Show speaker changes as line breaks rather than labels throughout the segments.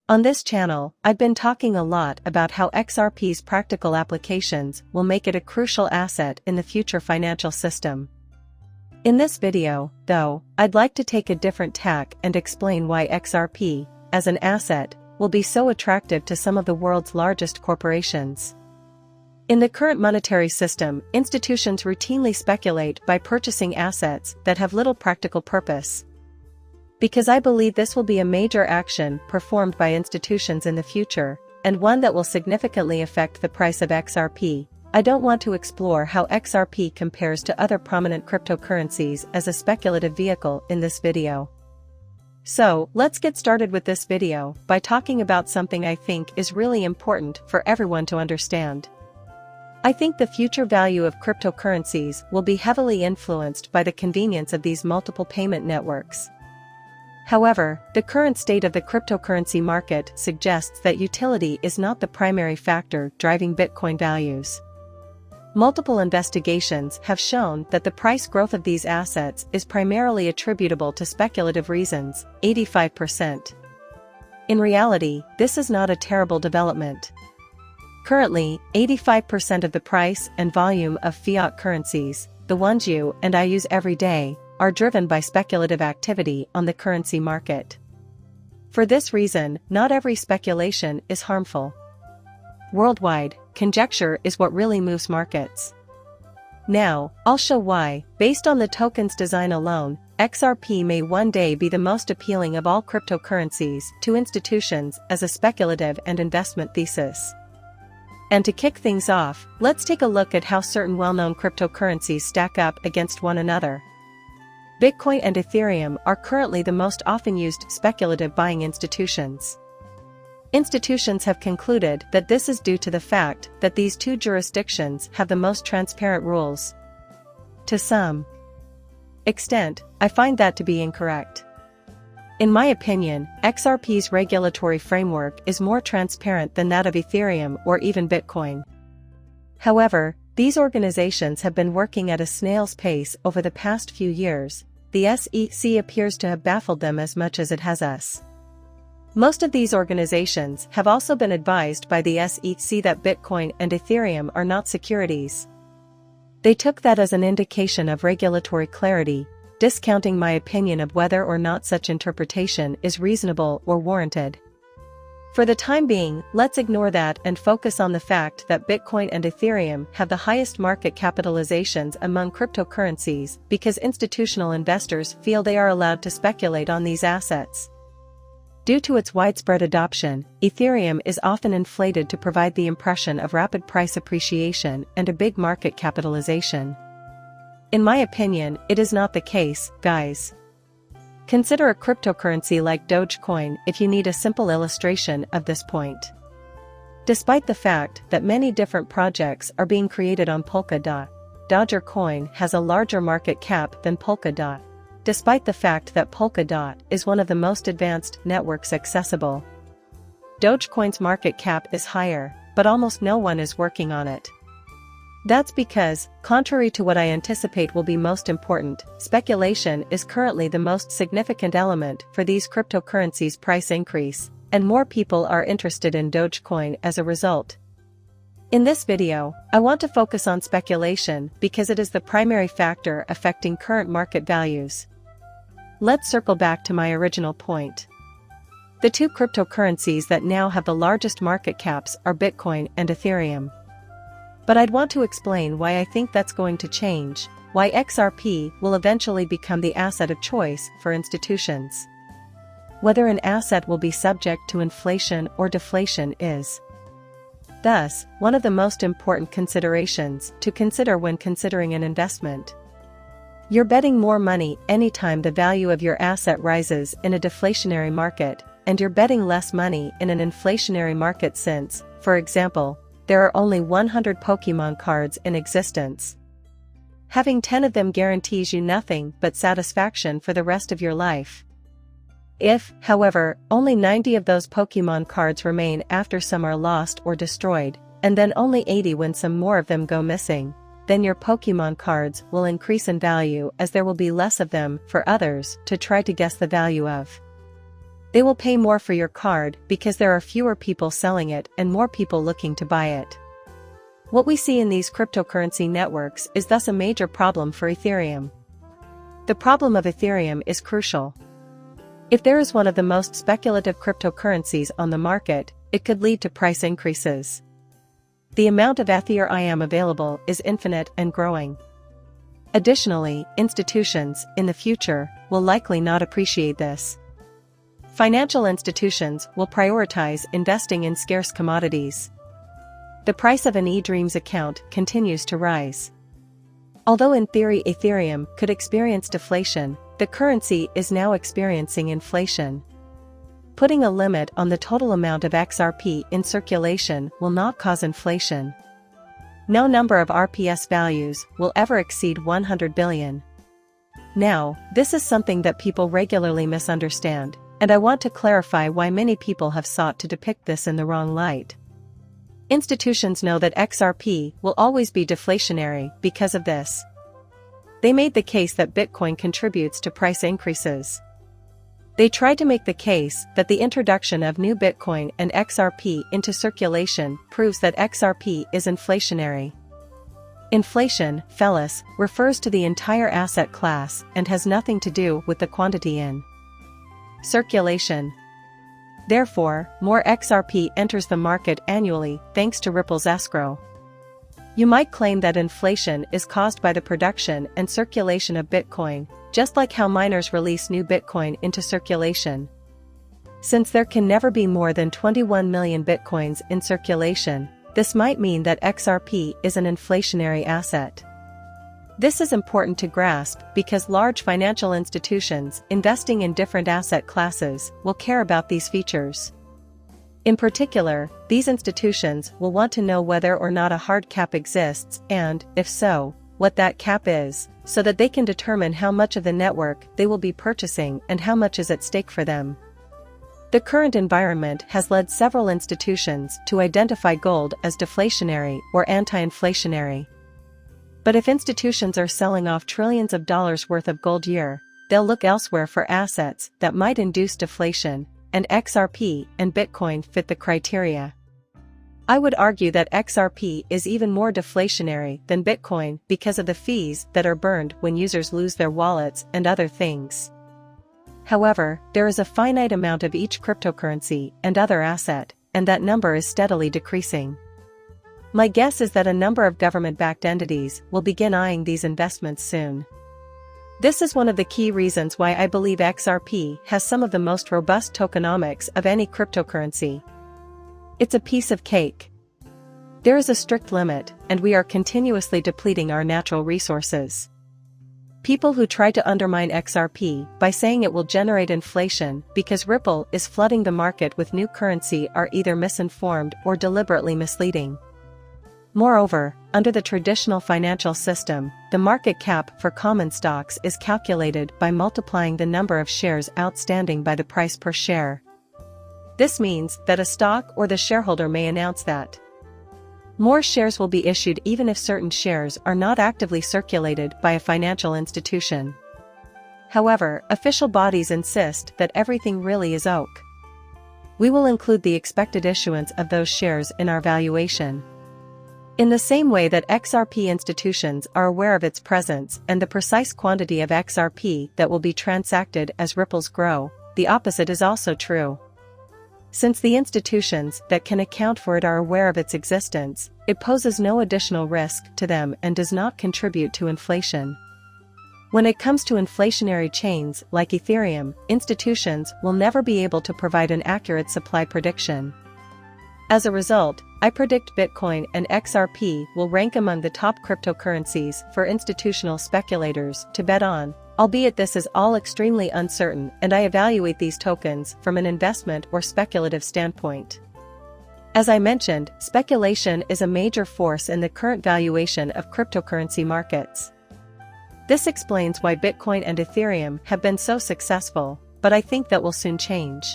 On this channel, I've been talking a lot about how XRP's practical applications will make it a crucial asset in the future financial system. In this video, though, I'd like to take a different tack and explain why XRP, as an asset, will be so attractive to some of the world's largest corporations. In the current monetary system, institutions routinely speculate by purchasing assets that have little practical purpose. Because I believe this will be a major action performed by institutions in the future, and one that will significantly affect the price of XRP, I don't want to explore how XRP compares to other prominent cryptocurrencies as a speculative vehicle in this video. So, let's get started with this video by talking about something I think is really important for everyone to understand. I think the future value of cryptocurrencies will be heavily influenced by the convenience of these multiple payment networks. However, the current state of the cryptocurrency market suggests that utility is not the primary factor driving Bitcoin values. Multiple investigations have shown that the price growth of these assets is primarily attributable to speculative reasons, 85%. In reality, this is not a terrible development. Currently, 85% of the price and volume of fiat currencies, the ones you and I use every day, are driven by speculative activity on the currency market. For this reason, not every speculation is harmful. Worldwide, conjecture is what really moves markets. Now, I'll show why, based on the token's design alone, XRP may one day be the most appealing of all cryptocurrencies to institutions as a speculative and investment thesis. And to kick things off, let's take a look at how certain well-known cryptocurrencies stack up against one another. Bitcoin and Ethereum are currently the most often used speculative buying institutions. Institutions have concluded that this is due to the fact that these two jurisdictions have the most transparent rules. To some extent, I find that to be incorrect. In my opinion, XRP's regulatory framework is more transparent than that of Ethereum or even Bitcoin. However, these organizations have been working at a snail's pace over the past few years. The SEC appears to have baffled them as much as it has us. Most of these organizations have also been advised by the SEC that Bitcoin and Ethereum are not securities. They took that as an indication of regulatory clarity, discounting my opinion of whether or not such interpretation is reasonable or warranted. For the time being, let's ignore that and focus on the fact that Bitcoin and Ethereum have the highest market capitalizations among cryptocurrencies because institutional investors feel they are allowed to speculate on these assets. Due to its widespread adoption, Ethereum is often inflated to provide the impression of rapid price appreciation and a big market capitalization. In my opinion, it is not the case, guys. Consider a cryptocurrency like Dogecoin if you need a simple illustration of this point. Despite the fact that many different projects are being created on Polkadot, Dogecoin has a larger market cap than Polkadot, despite the fact that Polkadot is one of the most advanced networks accessible. Dogecoin's market cap is higher, but almost no one is working on it. That's because, contrary to what I anticipate will be most important, speculation is currently the most significant element for these cryptocurrencies' price increase, and more people are interested in Dogecoin as a result. In this video, I want to focus on speculation because it is the primary factor affecting current market values. Let's circle back to my original point. The two cryptocurrencies that now have the largest market caps are Bitcoin and Ethereum. But I'd want to explain why I think that's going to change, why XRP will eventually become the asset of choice for institutions. Whether an asset will be subject to inflation or deflation is, thus, one of the most important considerations to consider when considering an investment. You're betting more money anytime the value of your asset rises in a deflationary market, and you're betting less money in an inflationary market since, for example, there are only 100 Pokemon cards in existence. Having 10 of them guarantees you nothing but satisfaction for the rest of your life. If, however, only 90 of those Pokemon cards remain after some are lost or destroyed, and then only 80 when some more of them go missing, then your Pokemon cards will increase in value as there will be less of them for others to try to guess the value of. They will pay more for your card because there are fewer people selling it and more people looking to buy it. What we see in these cryptocurrency networks is thus a major problem for Ethereum. The problem of Ethereum is crucial. If there is one of the most speculative cryptocurrencies on the market, it could lead to price increases. The amount of Ethereum available is infinite and growing. Additionally, institutions, in the future, will likely not appreciate this. Financial institutions will prioritize investing in scarce commodities. The price of an eDreams account continues to rise. Although in theory Ethereum could experience deflation, the currency is now experiencing inflation. Putting a limit on the total amount of XRP in circulation will not cause inflation. No number of RPS values will ever exceed 100 billion. Now, this is something that people regularly misunderstand, and I want to clarify why many people have sought to depict this in the wrong light. Institutions know that XRP will always be deflationary because of this. They made the case that Bitcoin contributes to price increases. They tried to make the case that the introduction of new Bitcoin and XRP into circulation proves that XRP is inflationary. Inflation, fellas, refers to the entire asset class and has nothing to do with the quantity in circulation. Therefore, more XRP enters the market annually thanks to Ripple's escrow. You might claim that inflation is caused by the production and circulation of Bitcoin, just like how miners release new Bitcoin into circulation. Since there can never be more than 21 million Bitcoins in circulation, this might mean that XRP is an inflationary asset. This is important to grasp because large financial institutions investing in different asset classes will care about these features. In particular, these institutions will want to know whether or not a hard cap exists and, if so, what that cap is, so that they can determine how much of the network they will be purchasing and how much is at stake for them. The current environment has led several institutions to identify gold as deflationary or anti-inflationary. But if institutions are selling off trillions of dollars worth of gold year, they'll look elsewhere for assets that might induce deflation, and XRP and Bitcoin fit the criteria. I would argue that XRP is even more deflationary than Bitcoin because of the fees that are burned when users lose their wallets and other things. However, there is a finite amount of each cryptocurrency and other asset, and that number is steadily decreasing. My guess is that a number of government-backed entities will begin eyeing these investments soon. This is one of the key reasons why I believe XRP has some of the most robust tokenomics of any cryptocurrency. It's a piece of cake. There is a strict limit, and we are continuously depleting our natural resources. People who try to undermine XRP by saying it will generate inflation because Ripple is flooding the market with new currency are either misinformed or deliberately misleading. Moreover, under the traditional financial system, the market cap for common stocks is calculated by multiplying the number of shares outstanding by the price per share. This means that a stock or the shareholder may announce that more shares will be issued even if certain shares are not actively circulated by a financial institution. However, official bodies insist that everything really is OK. We will include the expected issuance of those shares in our valuation. In the same way that XRP institutions are aware of its presence and the precise quantity of XRP that will be transacted as ripples grow, the opposite is also true. Since the institutions that can account for it are aware of its existence, it poses no additional risk to them and does not contribute to inflation. When it comes to inflationary chains like Ethereum, institutions will never be able to provide an accurate supply prediction. As a result, I predict Bitcoin and XRP will rank among the top cryptocurrencies for institutional speculators to bet on, albeit this is all extremely uncertain and I evaluate these tokens from an investment or speculative standpoint. As I mentioned, speculation is a major force in the current valuation of cryptocurrency markets. This explains why Bitcoin and Ethereum have been so successful, but I think that will soon change.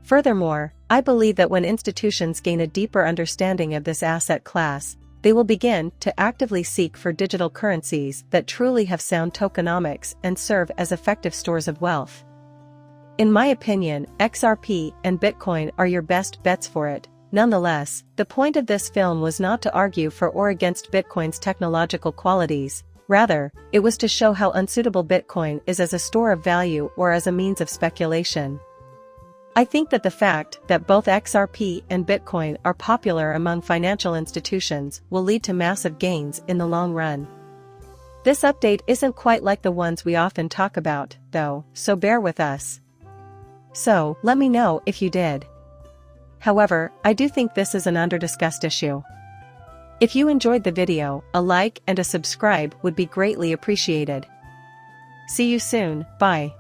Furthermore, I believe that when institutions gain a deeper understanding of this asset class, they will begin to actively seek for digital currencies that truly have sound tokenomics and serve as effective stores of wealth. In my opinion, XRP and Bitcoin are your best bets for it. Nonetheless, the point of this film was not to argue for or against Bitcoin's technological qualities. Rather, it was to show how unsuitable Bitcoin is as a store of value or as a means of speculation. I think that the fact that both XRP and Bitcoin are popular among financial institutions will lead to massive gains in the long run. This update isn't quite like the ones we often talk about, though, so bear with us. So, let me know if you did. However, I do think this is an under-discussed issue. If you enjoyed the video, a like and a subscribe would be greatly appreciated. See you soon, bye.